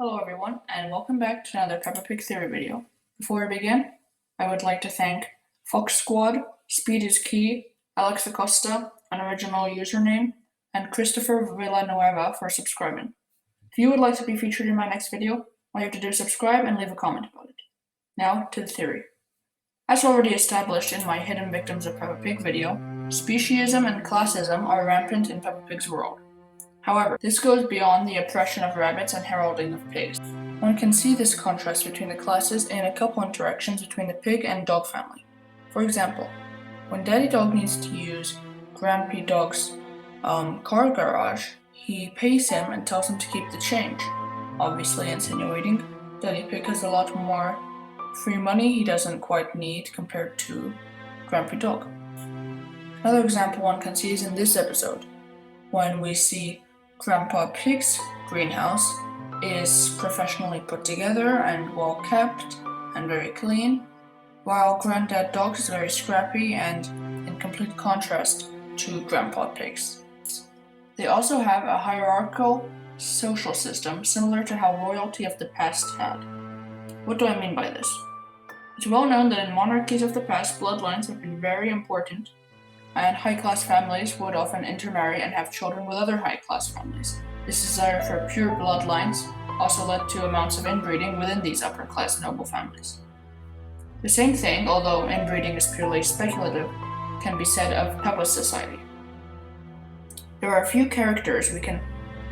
Hello everyone, and welcome back to another Peppa Pig theory video. Before we begin, I would like to thank Fox Squad, Speed is Key, Alex Acosta, an original username, and Christopher Villanueva for subscribing. If you would like to be featured in my next video, all you have to do is subscribe and leave a comment about it. Now to the theory. As already established in my Hidden Victims of Peppa Pig video, speciesism and classism are rampant in Peppa Pig's world. However, this goes beyond the oppression of rabbits and heralding of pigs. One can see this contrast between the classes in a couple interactions between the pig and dog family. For example, when Daddy Dog needs to use Grampy Dog's car garage, he pays him and tells him to keep the change, obviously insinuating Daddy Pig has a lot more free money he doesn't quite need compared to Grampy Dog. Another example one can see is in this episode, when we see Grandpa Pig's greenhouse is professionally put together and well kept and very clean, while Granddad Dog's is very scrappy and in complete contrast to Grandpa Pig's. They also have a hierarchical social system similar to how royalty of the past had. What do I mean by this? It's well known that in monarchies of the past, bloodlines have been very important, and high-class families would often intermarry and have children with other high-class families. This desire for pure bloodlines also led to amounts of inbreeding within these upper-class noble families. The same thing, although inbreeding is purely speculative, can be said of Peppa's society. There are a few characters we can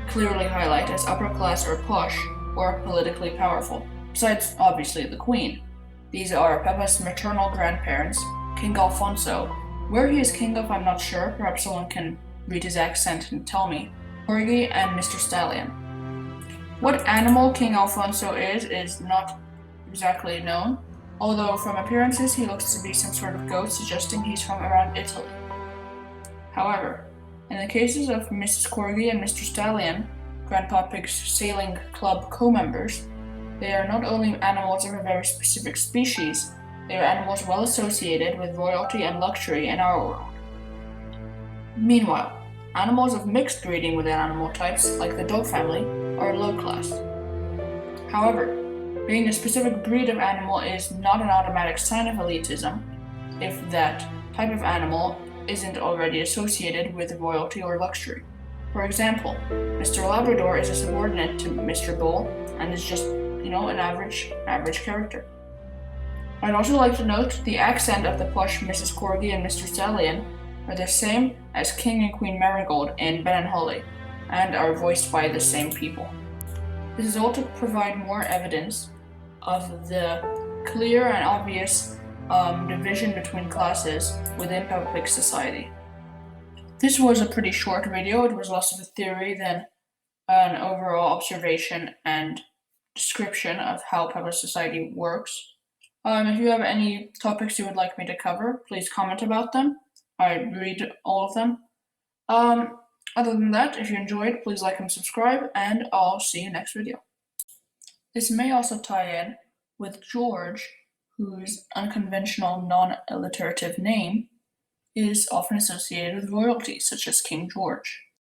clearly highlight as upper-class or posh or politically powerful, besides obviously the Queen. These are Peppa's maternal grandparents, King Alfonso. Where he is king of, I'm not sure. Perhaps someone can read his accent and tell me. Corgi and Mr. Stallion. What animal King Alfonso is not exactly known, although from appearances he looks to be some sort of goat, suggesting he's from around Italy. However, in the cases of Mrs. Corgi and Mr. Stallion, Grandpa Pig's sailing club co-members, they are not only animals of a very specific species, they are animals well associated with royalty and luxury in our world. Meanwhile, animals of mixed breeding within animal types, like the dog family, are low class. However, being a specific breed of animal is not an automatic sign of elitism if that type of animal isn't already associated with royalty or luxury. For example, Mr. Labrador is a subordinate to Mr. Bull and is just, an average character. I'd also like to note the accent of the posh Mrs. Corgi and Mr. Stallion are the same as King and Queen Marigold in Ben and Holly, and are voiced by the same people. This is all to provide more evidence of the clear and obvious division between classes within Peppa Pig society. This was a pretty short video. It was less of a theory than an overall observation and description of how Peppa society works. If you have any topics you would like me to cover, please comment about them. I read all of them. Other than that, if you enjoyed, please like and subscribe, and I'll see you next video. This may also tie in with George, whose unconventional non-alliterative name is often associated with royalty, such as King George.